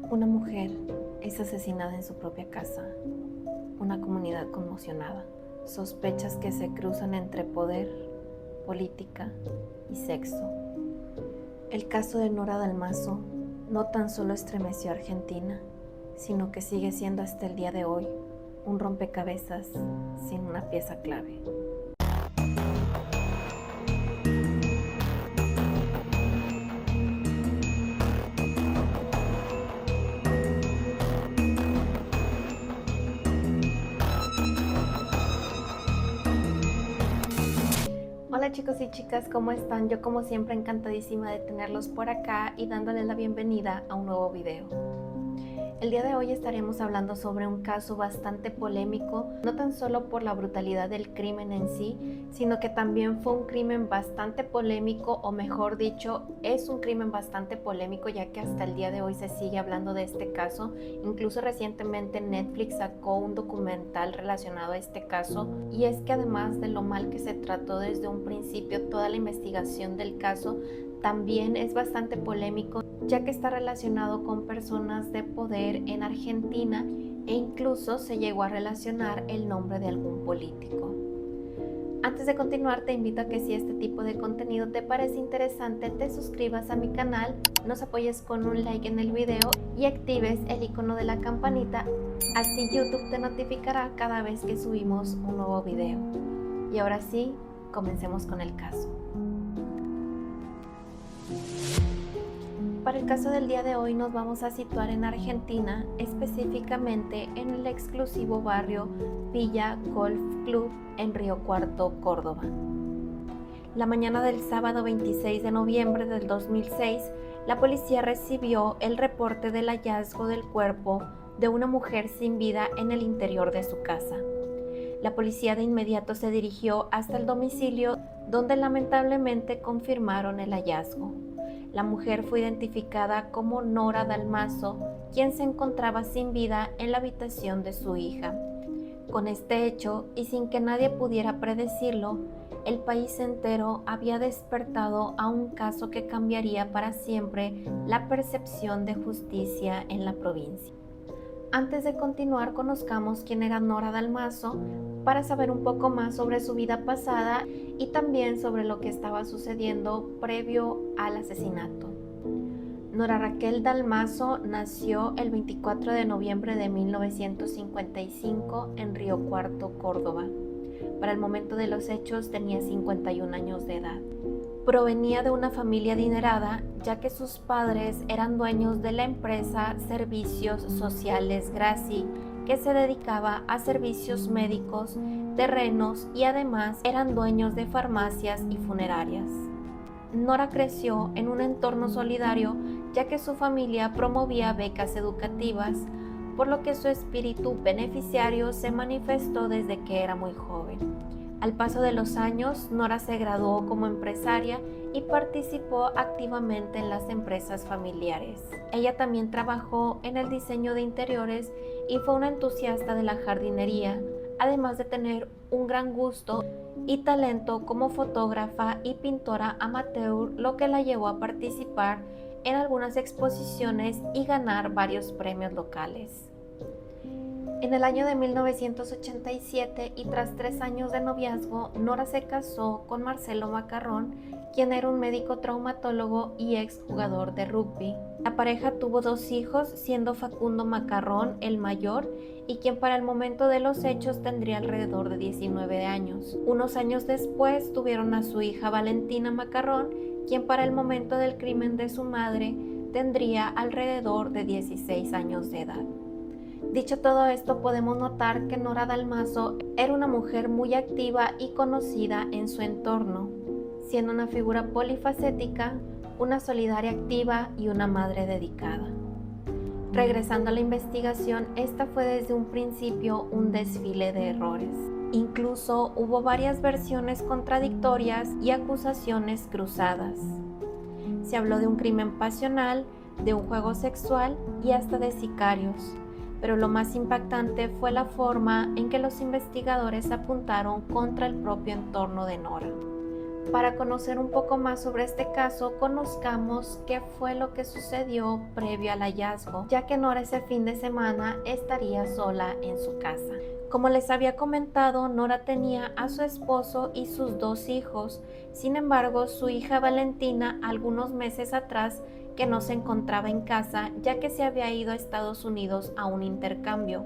Una mujer es asesinada en su propia casa, una comunidad conmocionada, sospechas que se cruzan entre poder, política y sexo. El caso de Nora Dalmazo no tan solo estremeció a Argentina, sino que sigue siendo hasta el día de hoy un rompecabezas sin una pieza clave. Hola chicos y chicas, ¿cómo están? Yo como siempre encantadísima de tenerlos por acá y dándoles la bienvenida a un nuevo video. El día de hoy estaremos hablando sobre un caso bastante polémico, no tan solo por la brutalidad del crimen en sí, sino que también fue un crimen bastante polémico, o mejor dicho, es un crimen bastante polémico, ya que hasta el día de hoy se sigue hablando de este caso. Incluso recientemente Netflix sacó un documental relacionado a este caso, y es que además de lo mal que se trató desde un principio toda la investigación del caso, también es bastante polémico, ya que está relacionado con personas de poder en Argentina e incluso se llegó a relacionar el nombre de algún político. Antes de continuar, te invito a que si este tipo de contenido te parece interesante, te suscribas a mi canal, nos apoyes con un like en el video y actives el icono de la campanita, así YouTube te notificará cada vez que subimos un nuevo video. Y ahora sí, comencemos con el caso. Para el caso del día de hoy nos vamos a situar en Argentina, específicamente en el exclusivo barrio Villa Golf Club en Río Cuarto, Córdoba. La mañana del sábado 26 de noviembre del 2006, la policía recibió el reporte del hallazgo del cuerpo de una mujer sin vida en el interior de su casa. La policía de inmediato se dirigió hasta el domicilio, donde lamentablemente confirmaron el hallazgo. La mujer fue identificada como Nora Dalmazo, quien se encontraba sin vida en la habitación de su hija. Con este hecho, y sin que nadie pudiera predecirlo, el país entero había despertado a un caso que cambiaría para siempre la percepción de justicia en la provincia. Antes de continuar, conozcamos quién era Nora Dalmazo para saber un poco más sobre su vida pasada y también sobre lo que estaba sucediendo previo al asesinato. Nora Raquel Dalmazo nació el 24 de noviembre de 1955 en Río Cuarto, Córdoba. Para el momento de los hechos tenía 51 años de edad. Provenía de una familia adinerada, ya que sus padres eran dueños de la empresa Servicios Sociales Graci, que se dedicaba a servicios médicos, terrenos y además eran dueños de farmacias y funerarias. Nora creció en un entorno solidario, ya que su familia promovía becas educativas, por lo que su espíritu beneficiario se manifestó desde que era muy joven. Al paso de los años, Nora se graduó como empresaria y participó activamente en las empresas familiares. Ella también trabajó en el diseño de interiores y fue una entusiasta de la jardinería, además de tener un gran gusto y talento como fotógrafa y pintora amateur, lo que la llevó a participar en algunas exposiciones y ganar varios premios locales. En el año de 1987 y tras 3 años de noviazgo, Nora se casó con Marcelo Macarrón, quien era un médico traumatólogo y ex jugador de rugby. La pareja tuvo 2 hijos, siendo Facundo Macarrón el mayor y quien para el momento de los hechos tendría alrededor de 19 años. Unos años después tuvieron a su hija Valentina Macarrón, quien para el momento del crimen de su madre tendría alrededor de 16 años de edad. Dicho todo esto, podemos notar que Nora Dalmazo era una mujer muy activa y conocida en su entorno, siendo una figura polifacética, una solidaria activa y una madre dedicada. Regresando a la investigación, esta fue desde un principio un desfile de errores. Incluso hubo varias versiones contradictorias y acusaciones cruzadas. Se habló de un crimen pasional, de un juego sexual y hasta de sicarios. Pero lo más impactante fue la forma en que los investigadores apuntaron contra el propio entorno de Nora. Para conocer un poco más sobre este caso, conozcamos qué fue lo que sucedió previo al hallazgo, ya que Nora ese fin de semana estaría sola en su casa. Como les había comentado, Nora tenía a su esposo y sus 2 hijos. Sin embargo, su hija Valentina, algunos meses atrás, que no se encontraba en casa, ya que se había ido a Estados Unidos a un intercambio.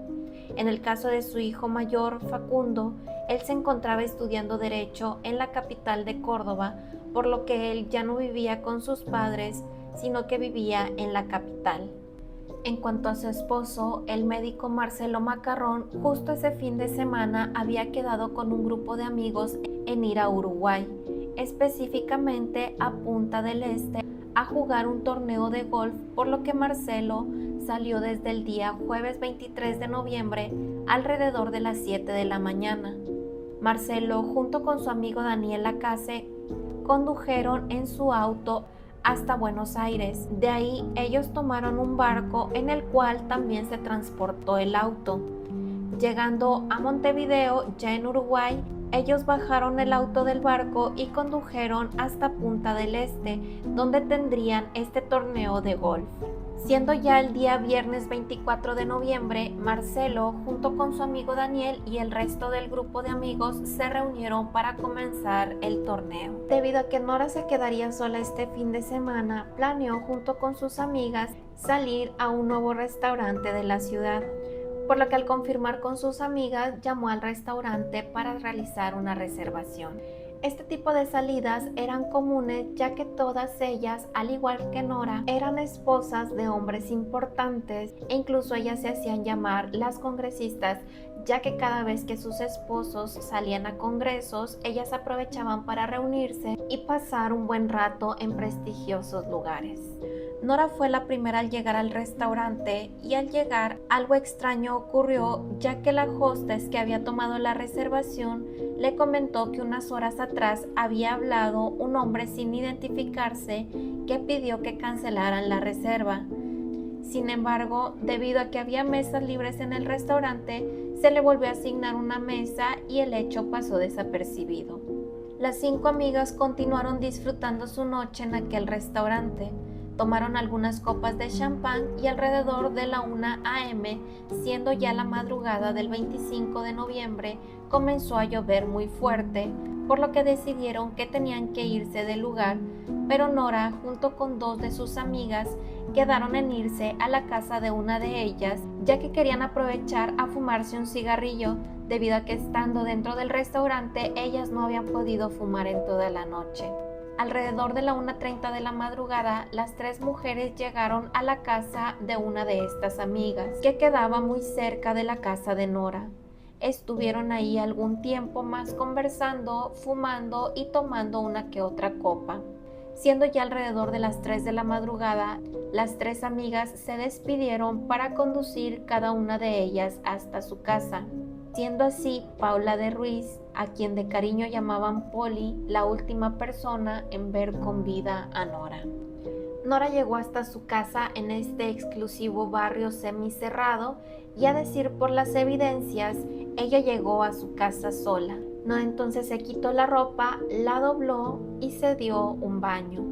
En el caso de su hijo mayor, Facundo, él se encontraba estudiando Derecho en la capital de Córdoba, por lo que él ya no vivía con sus padres, sino que vivía en la capital. En cuanto a su esposo, el médico Marcelo Macarrón, justo ese fin de semana había quedado con un grupo de amigos en ir a Uruguay, específicamente a Punta del Este, a jugar un torneo de golf, por lo que Marcelo salió desde el día jueves 23 de noviembre alrededor de las 7 de la mañana. Marcelo, junto con su amigo Daniel Lacase, condujeron en su auto hasta Buenos Aires. De ahí ellos tomaron un barco en el cual también se transportó el auto. Llegando a Montevideo, ya en Uruguay, ellos bajaron el auto del barco y condujeron hasta Punta del Este, donde tendrían este torneo de golf. Siendo ya el día viernes 24 de noviembre, Marcelo, junto con su amigo Daniel y el resto del grupo de amigos, se reunieron para comenzar el torneo. Debido a que Nora se quedaría sola este fin de semana, planeó junto con sus amigas salir a un nuevo restaurante de la ciudad, por lo que al confirmar con sus amigas llamó al restaurante para realizar una reservación. Este tipo de salidas eran comunes, ya que todas ellas, al igual que Nora, eran esposas de hombres importantes e incluso ellas se hacían llamar las congresistas, ya que cada vez que sus esposos salían a congresos, ellas aprovechaban para reunirse y pasar un buen rato en prestigiosos lugares. Nora fue la primera al llegar al restaurante y al llegar algo extraño ocurrió, ya que la hostess que había tomado la reservación le comentó que unas horas atrás había hablado un hombre sin identificarse que pidió que cancelaran la reserva. Sin embargo, debido a que había mesas libres en el restaurante, se le volvió a asignar una mesa y el hecho pasó desapercibido. Las 5 amigas continuaron disfrutando su noche en aquel restaurante. Tomaron algunas copas de champán y alrededor de la 1 a.m., siendo ya la madrugada del 25 de noviembre, comenzó a llover muy fuerte, por lo que decidieron que tenían que irse del lugar, pero Nora, junto con 2 de sus amigas, quedaron en irse a la casa de una de ellas, ya que querían aprovechar a fumarse un cigarrillo, debido a que estando dentro del restaurante ellas no habían podido fumar en toda la noche. Alrededor de la 1:30 de la madrugada, las 3 mujeres llegaron a la casa de una de estas amigas, que quedaba muy cerca de la casa de Nora. Estuvieron ahí algún tiempo más conversando, fumando y tomando una que otra copa. Siendo ya alrededor de las 3 de la madrugada, las 3 amigas se despidieron para conducir cada una de ellas hasta su casa. Siendo así, Paula de Ruiz, a quien de cariño llamaban Poli, la última persona en ver con vida a Nora. Nora llegó hasta su casa en este exclusivo barrio semicerrado y, a decir por las evidencias, ella llegó a su casa sola. Nora entonces se quitó la ropa, la dobló y se dio un baño.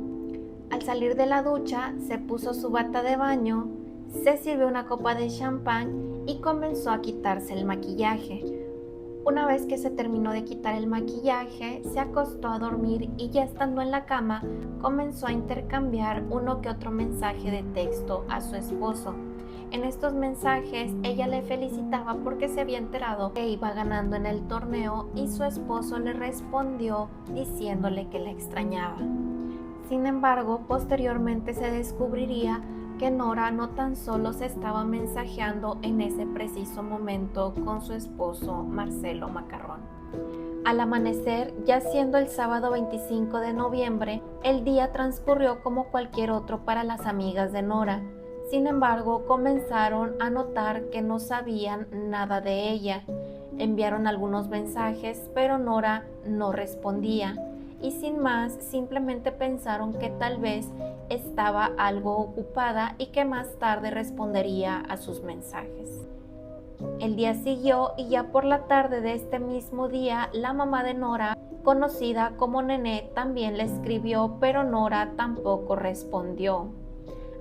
Al salir de la ducha, se puso su bata de baño, se sirvió una copa de champán y comenzó a quitarse el maquillaje. Una vez que se terminó de quitar el maquillaje, se acostó a dormir y, ya estando en la cama, comenzó a intercambiar uno que otro mensaje de texto a su esposo. En estos mensajes ella le felicitaba porque se había enterado que iba ganando en el torneo y su esposo le respondió diciéndole que la extrañaba. Sin embargo, posteriormente se descubriría que Nora no tan solo se estaba mensajeando en ese preciso momento con su esposo Marcelo Macarrón. Al amanecer, ya siendo el sábado 25 de noviembre, el día transcurrió como cualquier otro para las amigas de Nora. Sin embargo, comenzaron a notar que no sabían nada de ella. Enviaron algunos mensajes, pero Nora no respondía. Y sin más, simplemente pensaron que tal vez estaba algo ocupada y que más tarde respondería a sus mensajes. El día siguió y ya por la tarde de este mismo día, la mamá de Nora conocida como Nené, también le escribió, pero Nora tampoco respondió.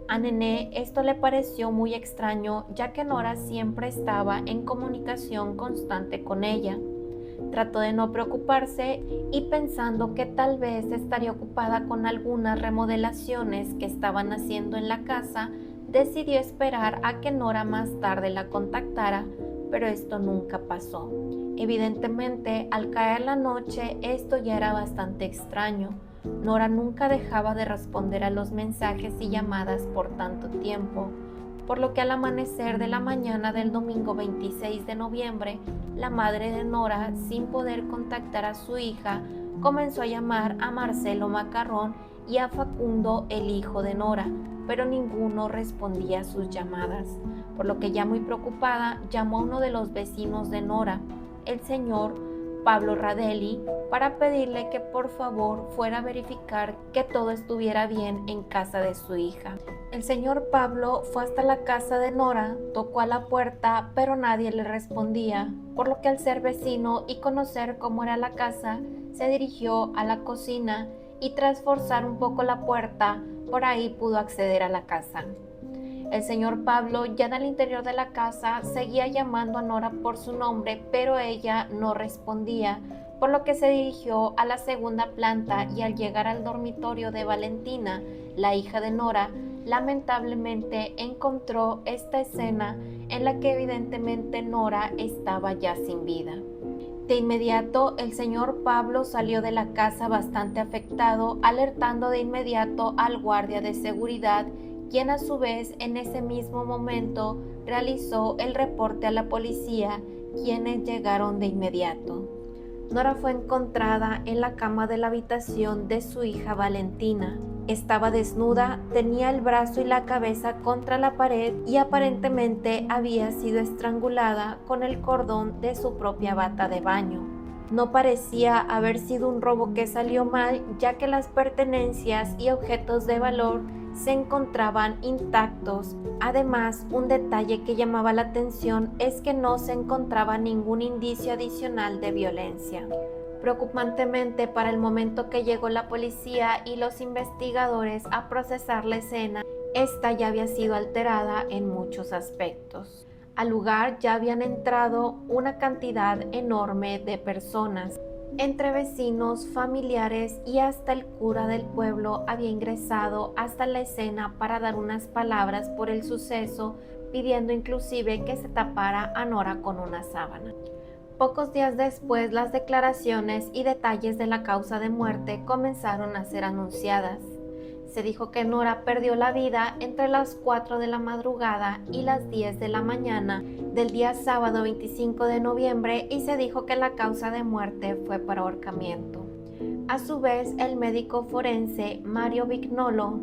A Nené esto le pareció muy extraño, ya que Nora siempre estaba en comunicación constante con ella. Trató de no preocuparse y pensando que tal vez estaría ocupada con algunas remodelaciones que estaban haciendo en la casa, decidió esperar a que Nora más tarde la contactara, pero esto nunca pasó. Evidentemente, al caer la noche, esto ya era bastante extraño. Nora nunca dejaba de responder a los mensajes y llamadas por tanto tiempo, por lo que al amanecer de la mañana del domingo 26 de noviembre, la madre de Nora, sin poder contactar a su hija, comenzó a llamar a Marcelo Macarrón y a Facundo, el hijo de Nora, pero ninguno respondía a sus llamadas, por lo que ya muy preocupada llamó a uno de los vecinos de Nora, el señor Pablo Radelli, para pedirle que por favor fuera a verificar que todo estuviera bien en casa de su hija. El señor Pablo fue hasta la casa de Nora, tocó a la puerta, pero nadie le respondía, por lo que al ser vecino y conocer cómo era la casa, se dirigió a la cocina y tras forzar un poco la puerta, por ahí pudo acceder a la casa. El señor Pablo, ya en el interior de la casa, seguía llamando a Nora por su nombre, pero ella no respondía, por lo que se dirigió a la segunda planta y al llegar al dormitorio de Valentina, la hija de Nora, lamentablemente encontró esta escena en la que evidentemente Nora estaba ya sin vida. De inmediato, el señor Pablo salió de la casa bastante afectado, alertando de inmediato al guardia de seguridad, quien a su vez en ese mismo momento realizó el reporte a la policía, quienes llegaron de inmediato. Nora fue encontrada en la cama de la habitación de su hija Valentina. Estaba desnuda, tenía el brazo y la cabeza contra la pared y aparentemente había sido estrangulada con el cordón de su propia bata de baño. No parecía haber sido un robo que salió mal, ya que las pertenencias y objetos de valor se encontraban intactos. Además, un detalle que llamaba la atención es que no se encontraba ningún indicio adicional de violencia. Preocupantemente, para el momento que llegó la policía y los investigadores a procesar la escena, esta ya había sido alterada en muchos aspectos. Al lugar ya habían entrado una cantidad enorme de personas. Entre vecinos, familiares y hasta el cura del pueblo había ingresado hasta la escena para dar unas palabras por el suceso, pidiendo inclusive que se tapara a Nora con una sábana. Pocos días después, las declaraciones y detalles de la causa de muerte comenzaron a ser anunciadas. Se dijo que Nora perdió la vida entre las 4 de la madrugada y las 10 de la mañana del día sábado 25 de noviembre y se dijo que la causa de muerte fue por ahorcamiento. A su vez, el médico forense Mario Vignolo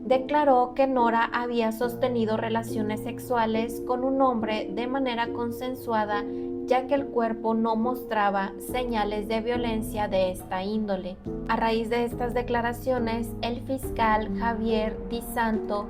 declaró que Nora había sostenido relaciones sexuales con un hombre de manera consensuada, ya que el cuerpo no mostraba señales de violencia de esta índole. A raíz de estas declaraciones, el fiscal Javier Di Santo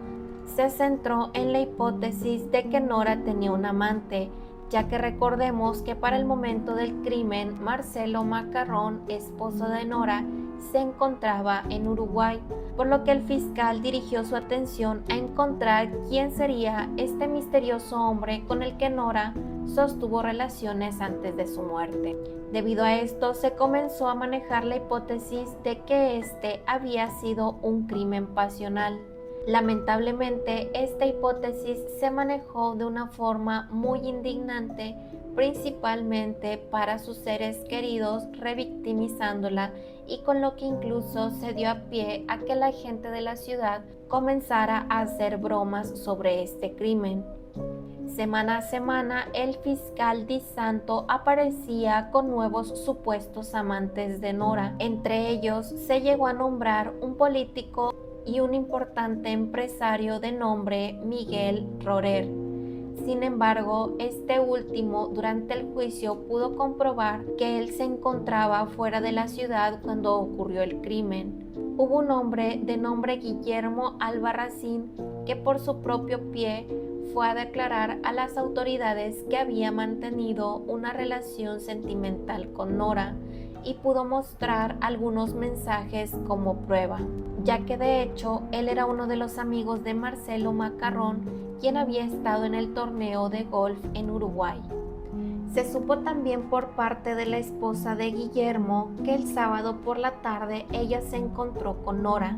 se centró en la hipótesis de que Nora tenía un amante, ya que recordemos que para el momento del crimen, Marcelo Macarrón, esposo de Nora, se encontraba en Uruguay, por lo que el fiscal dirigió su atención a encontrar quién sería este misterioso hombre con el que Nora sostuvo relaciones antes de su muerte. Debido a esto, se comenzó a manejar la hipótesis de que este había sido un crimen pasional. Lamentablemente, esta hipótesis se manejó de una forma muy indignante, principalmente para sus seres queridos, revictimizándola, y con lo que incluso se dio a pie a que la gente de la ciudad comenzara a hacer bromas sobre este crimen. Semana a semana, el fiscal Di Santo aparecía con nuevos supuestos amantes de Nora. Entre ellos, se llegó a nombrar un político y un importante empresario de nombre Miguel Rorer. Sin embargo, este último durante el juicio pudo comprobar que él se encontraba fuera de la ciudad cuando ocurrió el crimen. Hubo un hombre de nombre Guillermo Albarracín que por su propio pie fue a declarar a las autoridades que había mantenido una relación sentimental con Nora. y pudo mostrar algunos mensajes como prueba, ya que de hecho él era uno de los amigos de Marcelo Macarrón, quien había estado en el torneo de golf en Uruguay. Se supo también por parte de la esposa de Guillermo que el sábado por la tarde ella se encontró con Nora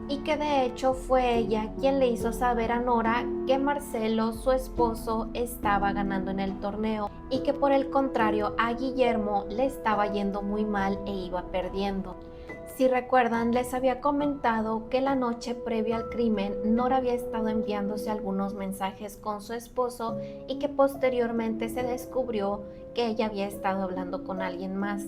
y que de hecho fue ella quien le hizo saber a Nora que Marcelo, su esposo, estaba ganando en el torneo y que por el contrario a Guillermo le estaba yendo muy mal e iba perdiendo. Si recuerdan, les había comentado que la noche previa al crimen, Nora había estado enviándose algunos mensajes con su esposo y que posteriormente se descubrió que ella había estado hablando con alguien más.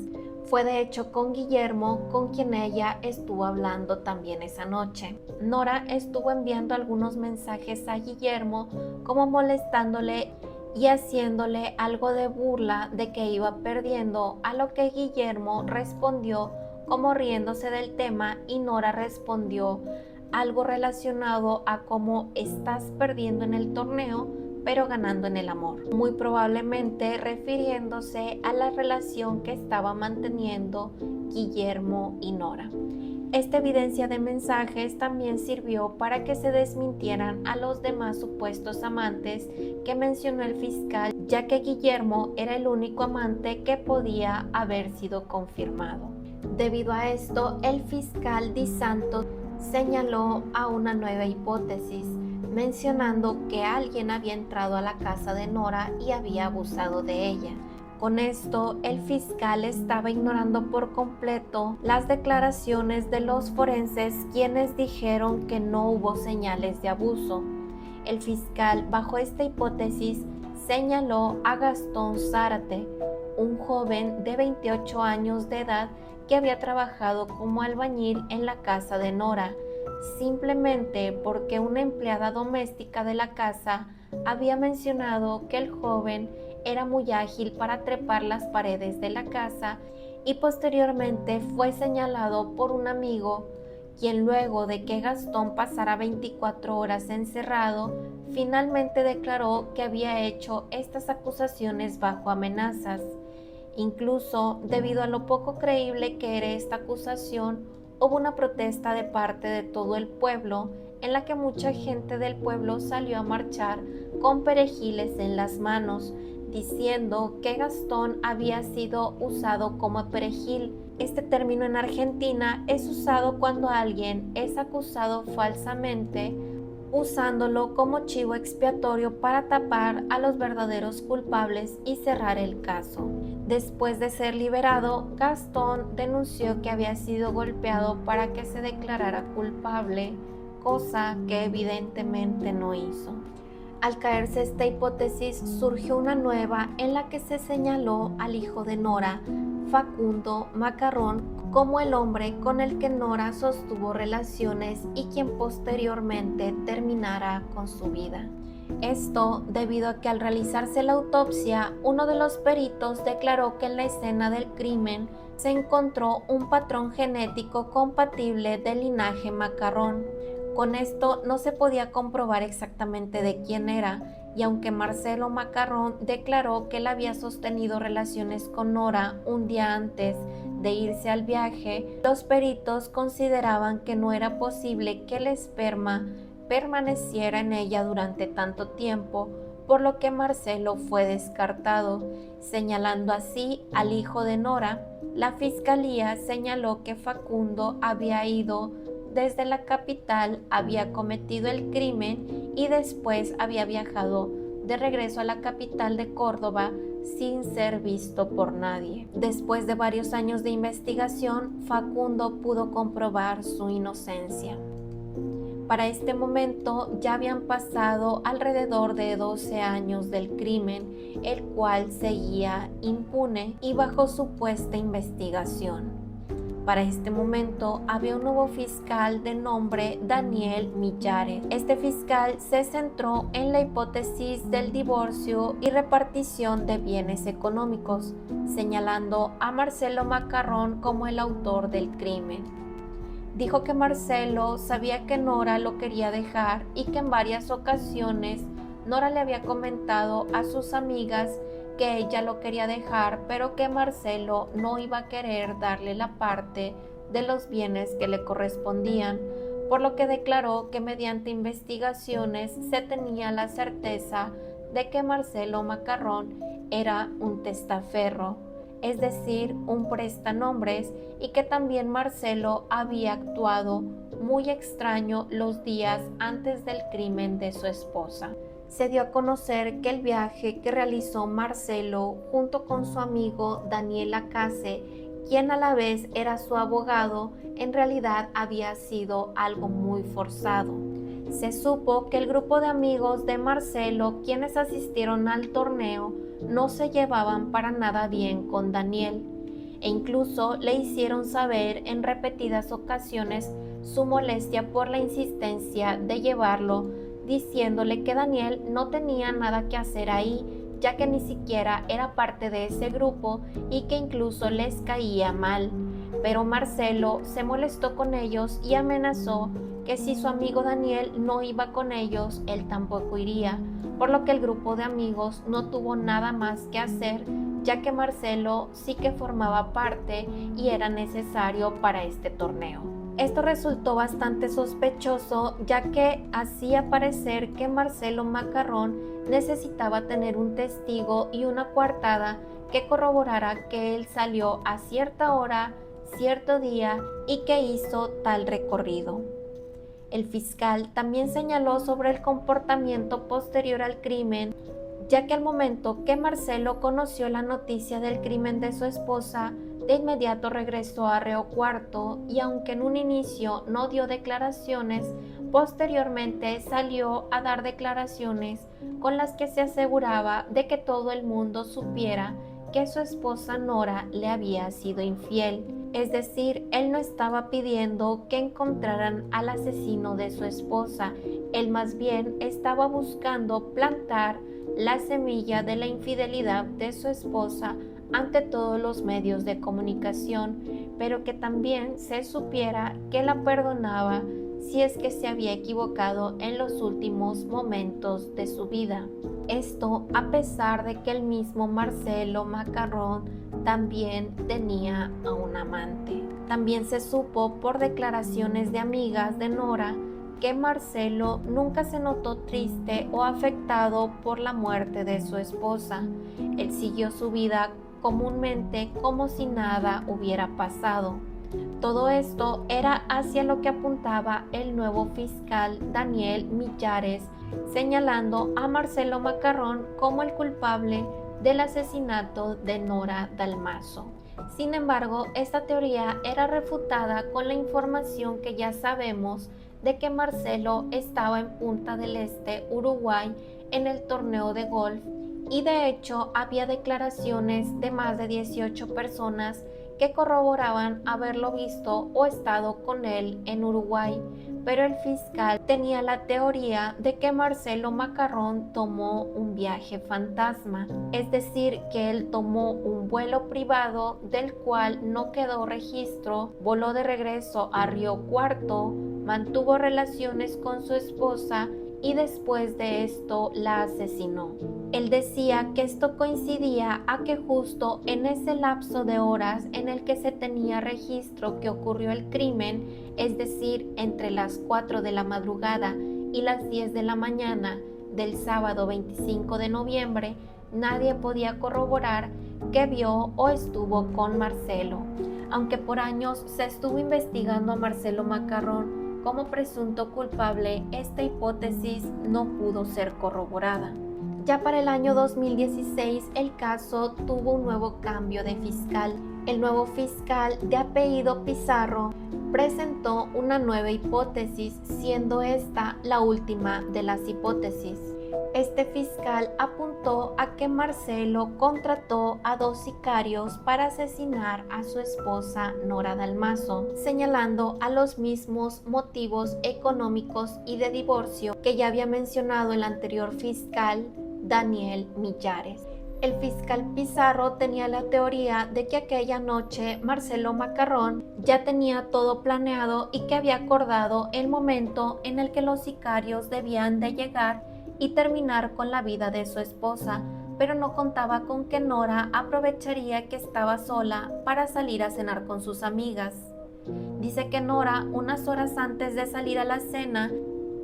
Fue de hecho con Guillermo con quien ella estuvo hablando también esa noche. Nora estuvo enviando algunos mensajes a Guillermo como molestándole y haciéndole algo de burla de que iba perdiendo, a lo que Guillermo respondió como riéndose del tema y Nora respondió algo relacionado a cómo estás perdiendo en el torneo pero ganando en el amor, muy probablemente refiriéndose a la relación que estaba manteniendo Guillermo y Nora. Esta evidencia de mensajes también sirvió para que se desmintieran a los demás supuestos amantes que mencionó el fiscal, ya que Guillermo era el único amante que podía haber sido confirmado. Debido a esto, el fiscal Di Santo señaló a una nueva hipótesis, mencionando que alguien había entrado a la casa de Nora y había abusado de ella. Con esto, el fiscal estaba ignorando por completo las declaraciones de los forenses, quienes dijeron que no hubo señales de abuso. El fiscal, bajo esta hipótesis, señaló a Gastón Zárate, un joven de 28 años de edad que había trabajado como albañil en la casa de Nora, simplemente porque una empleada doméstica de la casa había mencionado que el joven era muy ágil para trepar las paredes de la casa y posteriormente fue señalado por un amigo, quien luego de que Gastón pasara 24 horas encerrado, finalmente declaró que había hecho estas acusaciones bajo amenazas. Incluso, debido a lo poco creíble que era esta acusación, hubo una protesta de parte de todo el pueblo, en la que mucha gente del pueblo salió a marchar con perejiles en las manos, diciendo que Gastón había sido usado como perejil. Este término en Argentina es usado cuando alguien es acusado falsamente, usándolo como chivo expiatorio para tapar a los verdaderos culpables y cerrar el caso. Después de ser liberado, Gastón denunció que había sido golpeado para que se declarara culpable, cosa que evidentemente no hizo. Al caerse esta hipótesis, surgió una nueva en la que se señaló al hijo de Nora, Facundo Macarrón, como el hombre con el que Nora sostuvo relaciones y quien posteriormente terminara con su vida. Esto debido a que al realizarse la autopsia, uno de los peritos declaró que en la escena del crimen se encontró un patrón genético compatible del linaje Macarrón. Con esto no se podía comprobar exactamente de quién era, y aunque Marcelo Macarrón declaró que él había sostenido relaciones con Nora un día antes de irse al viaje, los peritos consideraban que no era posible que el esperma permaneciera en ella durante tanto tiempo, por lo que Marcelo fue descartado. Señalando así al hijo de Nora, la fiscalía señaló que Facundo había ido desde la capital, había cometido el crimen y después había viajado de regreso a la capital de Córdoba sin ser visto por nadie. Después de varios años de investigación, Facundo pudo comprobar su inocencia. Para este momento ya habían pasado alrededor de 12 años del crimen, el cual seguía impune y bajo supuesta investigación. Para este momento había un nuevo fiscal de nombre Daniel Millares. Este fiscal se centró en la hipótesis del divorcio y repartición de bienes económicos, señalando a Marcelo Macarrón como el autor del crimen. Dijo que Marcelo sabía que Nora lo quería dejar y que en varias ocasiones Nora le había comentado a sus amigas que ella lo quería dejar, pero que Marcelo no iba a querer darle la parte de los bienes que le correspondían, por lo que declaró que mediante investigaciones se tenía la certeza de que Marcelo Macarrón era un testaferro, es decir, un prestanombres, y que también Marcelo había actuado muy extraño los días antes del crimen de su esposa. Se dio a conocer que el viaje que realizó Marcelo junto con su amigo Daniel Acase, quien a la vez era su abogado, en realidad había sido algo muy forzado. Se supo que el grupo de amigos de Marcelo, quienes asistieron al torneo, no se llevaban para nada bien con Daniel, e incluso le hicieron saber en repetidas ocasiones su molestia por la insistencia de llevarlo, diciéndole que Daniel no tenía nada que hacer ahí, ya que ni siquiera era parte de ese grupo y que incluso les caía mal. Pero Marcelo se molestó con ellos y amenazó que si su amigo Daniel no iba con ellos, él tampoco iría, por lo que el grupo de amigos no tuvo nada más que hacer, ya que Marcelo sí que formaba parte y era necesario para este torneo. Esto resultó bastante sospechoso, ya que hacía parecer que Marcelo Macarrón necesitaba tener un testigo y una coartada que corroborara que él salió a cierta hora, cierto día y que hizo tal recorrido. El fiscal también señaló sobre el comportamiento posterior al crimen, ya que al momento que Marcelo conoció la noticia del crimen de su esposa, de inmediato regresó a Río Cuarto y aunque en un inicio no dio declaraciones, posteriormente salió a dar declaraciones con las que se aseguraba de que todo el mundo supiera que su esposa Nora le había sido infiel. Es decir, él no estaba pidiendo que encontraran al asesino de su esposa, él más bien estaba buscando plantar la semilla de la infidelidad de su esposa ante todos los medios de comunicación, pero que también se supiera que la perdonaba si es que se había equivocado en los últimos momentos de su vida. Esto a pesar de que el mismo Marcelo Macarrón también tenía a un amante. También se supo por declaraciones de amigas de Nora que Marcelo nunca se notó triste o afectado por la muerte de su esposa. Él siguió su vida comúnmente como si nada hubiera pasado. Todo esto era hacia lo que apuntaba el nuevo fiscal Daniel Millares, señalando a Marcelo Macarrón como el culpable del asesinato de Nora Dalmazo. Sin embargo, esta teoría era refutada con la información que ya sabemos de que Marcelo estaba en Punta del Este, Uruguay, en el torneo de golf, y de hecho había declaraciones de más de 18 personas que corroboraban haberlo visto o estado con él en Uruguay, pero el fiscal tenía la teoría de que Marcelo Macarrón tomó un viaje fantasma, es decir, que él tomó un vuelo privado del cual no quedó registro, voló de regreso a Río Cuarto, mantuvo relaciones con su esposa y después de esto la asesinó. Él decía que esto coincidía a que justo en ese lapso de horas en el que se tenía registro que ocurrió el crimen, es decir, entre las 4 de la madrugada y las 10 de la mañana del sábado 25 de noviembre, nadie podía corroborar que vio o estuvo con Marcelo. Aunque por años se estuvo investigando a Marcelo Macarrón como presunto culpable, esta hipótesis no pudo ser corroborada. Ya para el año 2016 el caso tuvo un nuevo cambio de fiscal. El nuevo fiscal, de apellido Pizarro, presentó una nueva hipótesis, siendo esta la última de las hipótesis. Este fiscal apuntó a que Marcelo contrató a 2 sicarios para asesinar a su esposa Nora Dalmazo, señalando a los mismos motivos económicos y de divorcio que ya había mencionado el anterior fiscal Daniel Millares. El fiscal Pizarro tenía la teoría de que aquella noche Marcelo Macarrón ya tenía todo planeado y que había acordado el momento en el que los sicarios debían de llegar y terminar con la vida de su esposa, pero no contaba con que Nora aprovecharía que estaba sola para salir a cenar con sus amigas. Dice que Nora, unas horas antes de salir a la cena,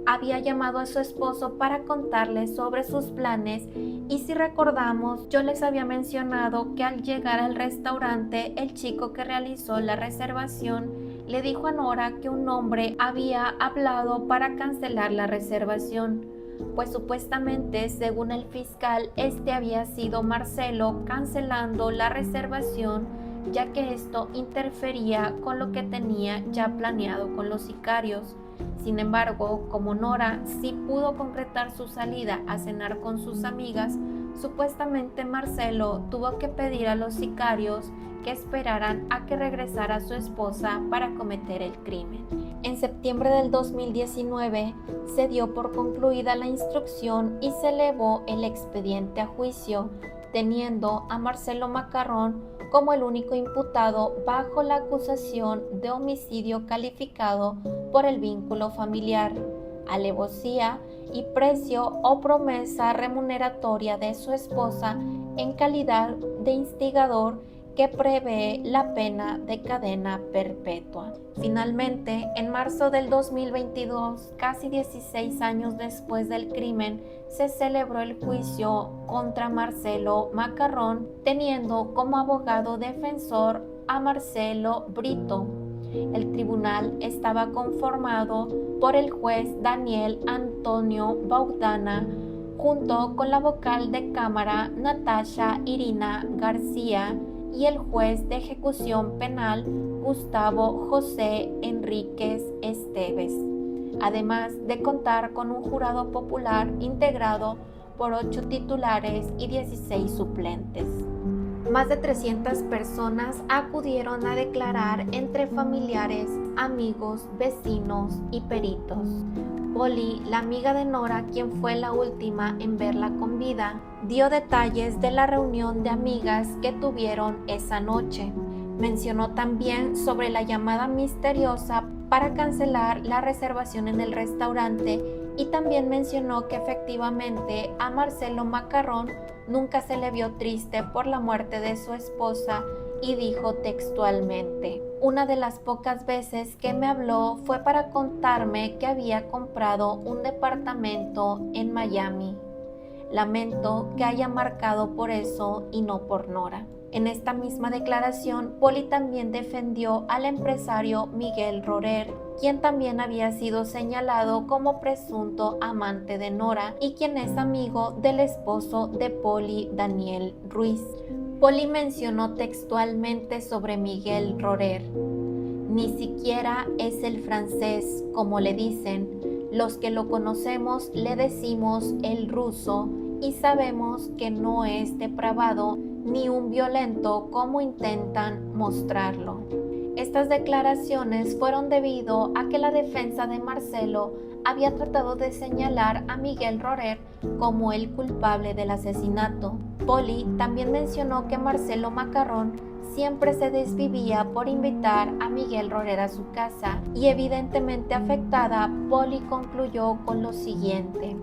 había llamado a su esposo para contarle sobre sus planes, y si recordamos, yo les había mencionado que al llegar al restaurante, el chico que realizó la reservación le dijo a Nora que un hombre había hablado para cancelar la reservación, pues supuestamente, según el fiscal, este había sido Marcelo cancelando la reservación, ya que esto interfería con lo que tenía ya planeado con los sicarios. Sin embargo, como Nora sí pudo concretar su salida a cenar con sus amigas, supuestamente Marcelo tuvo que pedir a los sicarios que esperaran a que regresara su esposa para cometer el crimen. En septiembre del 2019 se dio por concluida la instrucción y se elevó el expediente a juicio, teniendo a Marcelo Macarrón como el único imputado bajo la acusación de homicidio calificado por el vínculo familiar, alevosía y precio o promesa remuneratoria de su esposa en calidad de instigador, que prevé la pena de cadena perpetua. Finalmente, en marzo del 2022, casi 16 años después del crimen, se celebró el juicio contra Marcelo Macarrón, teniendo como abogado defensor a Marcelo Brito. El tribunal estaba conformado por el juez Daniel Antonio Baudana, junto con la vocal de cámara Natasha Irina García, y el juez de ejecución penal Gustavo José Enríquez Esteves, además de contar con un jurado popular integrado por 8 titulares y 16 suplentes. Más de 300 personas acudieron a declarar, entre familiares, amigos, vecinos y peritos. Polly, la amiga de Nora, quien fue la última en verla con vida, dio detalles de la reunión de amigas que tuvieron esa noche. Mencionó también sobre la llamada misteriosa para cancelar la reservación en el restaurante, y también mencionó que efectivamente a Marcelo Macarrón nunca se le vio triste por la muerte de su esposa, y dijo textualmente: una de las pocas veces que me habló fue para contarme que había comprado un departamento en Miami. Lamento que haya marcado por eso y no por Nora. En esta misma declaración, Polly también defendió al empresario Miguel Rorer, quien también había sido señalado como presunto amante de Nora y quien es amigo del esposo de Polly, Daniel Ruiz. Polly mencionó textualmente sobre Miguel Rorer: ni siquiera es el francés, como le dicen. Los que lo conocemos le decimos el ruso, y sabemos que no es depravado ni un violento como intentan mostrarlo. Estas declaraciones fueron debido a que la defensa de Marcelo había tratado de señalar a Miguel Rorer como el culpable del asesinato. Polly también mencionó que Marcelo Macarrón siempre se desvivía por invitar a Miguel Rorer a su casa, y evidentemente afectada, Polly concluyó con lo siguiente: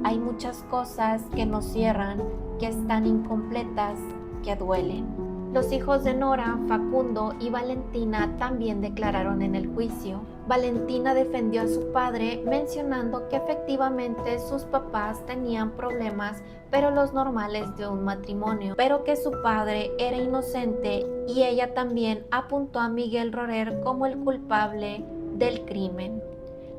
hay muchas cosas que nos cierran, que están incompletas, que duelen. Los hijos de Nora, Facundo y Valentina, también declararon en el juicio. Valentina defendió a su padre, mencionando que efectivamente sus papás tenían problemas, pero los normales de un matrimonio, pero que su padre era inocente, y ella también apuntó a Miguel Rorer como el culpable del crimen.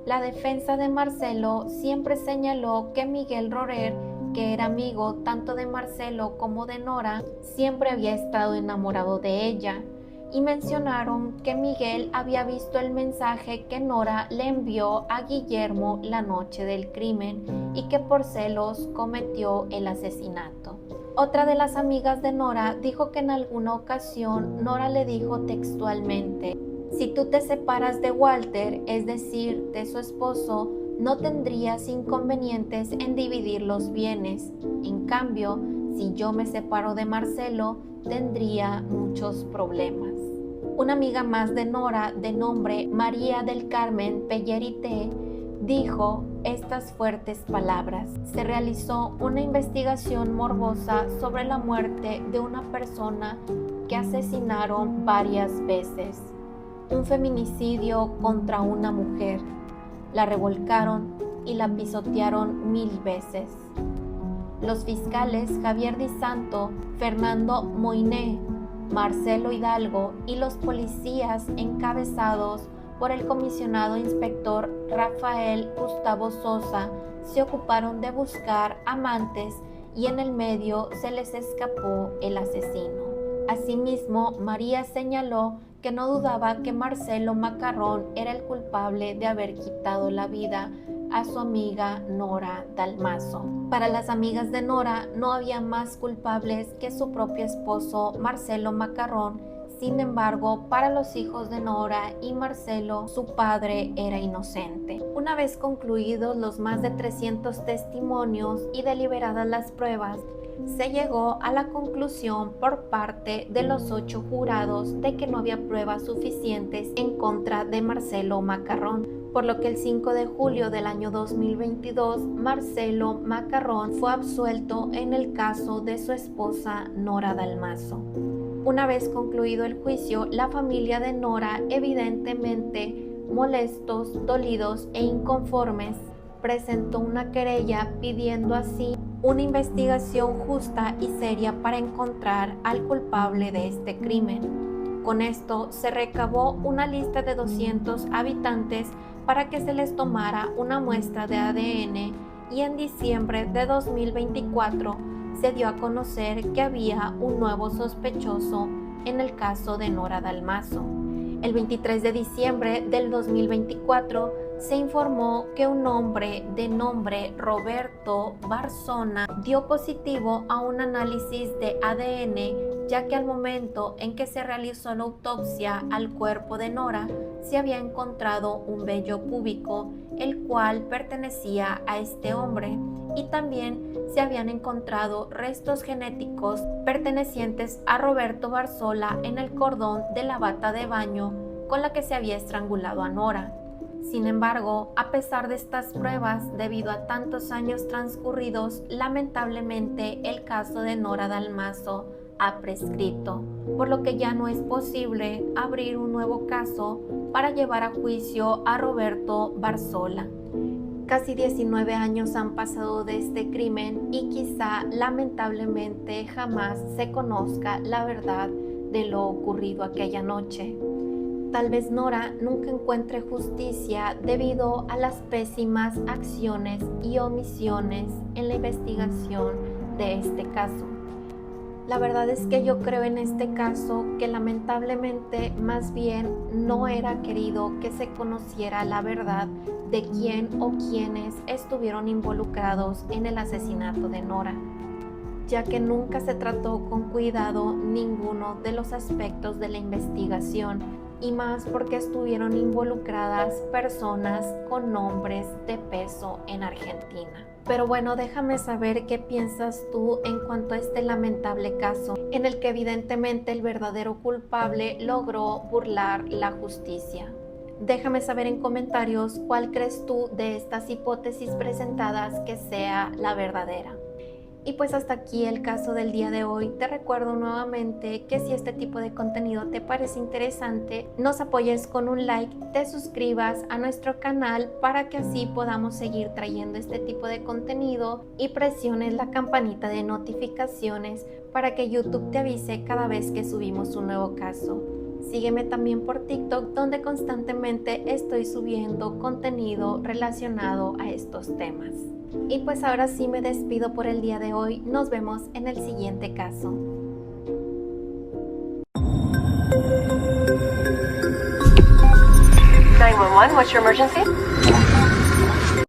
La defensa de Marcelo siempre señaló que Miguel Rorer, que era amigo tanto de Marcelo como de Nora, siempre había estado enamorado de ella, y mencionaron que Miguel había visto el mensaje que Nora le envió a Guillermo la noche del crimen y que por celos cometió el asesinato. Otra de las amigas de Nora dijo que en alguna ocasión Nora le dijo textualmente: si tú te separas de Walter, es decir, de su esposo, no tendrías inconvenientes en dividir los bienes. En cambio, si yo me separo de Marcelo, tendría muchos problemas. Una amiga más de Nora, de nombre María del Carmen Pellerité, dijo estas fuertes palabras: se realizó una investigación morbosa sobre la muerte de una persona que asesinaron varias veces. Un feminicidio contra una mujer. La revolcaron y la pisotearon 1000 veces. Los fiscales Javier Di Santo, Fernando Moiné, Marcelo Hidalgo y los policías encabezados por el comisionado inspector Rafael Gustavo Sosa se ocuparon de buscar amantes y en el medio se les escapó el asesino. Asimismo, María señaló que no dudaba que Marcelo Macarrón era el culpable de haber quitado la vida a su amiga Nora Dalmazo. Para las amigas de Nora no había más culpables que su propio esposo Marcelo Macarrón. Sin embargo, para los hijos de Nora y Marcelo, su padre era inocente. Una vez concluidos los más de 300 testimonios y deliberadas las pruebas, se llegó a la conclusión por parte de los 8 jurados de que no había pruebas suficientes en contra de Marcelo Macarrón, por lo que el 5 de julio del año 2022, Marcelo Macarrón fue absuelto en el caso de su esposa Nora Dalmazo. Una vez concluido el juicio, la familia de Nora, evidentemente molestos, dolidos e inconformes, presentó una querella pidiendo así una investigación justa y seria para encontrar al culpable de este crimen. Con esto se recabó una lista de 200 habitantes para que se les tomara una muestra de ADN y en diciembre de 2024 se dio a conocer que había un nuevo sospechoso en el caso de Nora Dalmazo. El 23 de diciembre del 2024 se informó que un hombre de nombre Roberto Barzona dio positivo a un análisis de ADN, ya que al momento en que se realizó la autopsia al cuerpo de Nora se había encontrado un vello púbico, el cual pertenecía a este hombre, y también se habían encontrado restos genéticos pertenecientes a Roberto Barzola en el cordón de la bata de baño con la que se había estrangulado a Nora. Sin embargo, a pesar de estas pruebas, debido a tantos años transcurridos, lamentablemente el caso de Nora Dalmazo ha prescrito, por lo que ya no es posible abrir un nuevo caso para llevar a juicio a Roberto Barzola. Casi 19 años han pasado de este crimen y quizá lamentablemente jamás se conozca la verdad de lo ocurrido aquella noche. Tal vez Nora nunca encuentre justicia debido a las pésimas acciones y omisiones en la investigación de este caso. La verdad es que yo creo en este caso que lamentablemente más bien no era querido que se conociera la verdad de quién o quiénes estuvieron involucrados en el asesinato de Nora, ya que nunca se trató con cuidado ninguno de los aspectos de la investigación, y más porque estuvieron involucradas personas con nombres de peso en Argentina. Pero bueno, déjame saber qué piensas tú en cuanto a este lamentable caso, en el que evidentemente el verdadero culpable logró burlar la justicia. Déjame saber en comentarios cuál crees tú de estas hipótesis presentadas que sea la verdadera. Y pues hasta aquí el caso del día de hoy. Te recuerdo nuevamente que si este tipo de contenido te parece interesante, nos apoyes con un like, te suscribas a nuestro canal para que así podamos seguir trayendo este tipo de contenido y presiones la campanita de notificaciones para que YouTube te avise cada vez que subimos un nuevo caso. Sígueme también por TikTok, donde constantemente estoy subiendo contenido relacionado a estos temas. Y pues ahora sí me despido por el día de hoy. Nos vemos en el siguiente caso. 911, what's your emergency?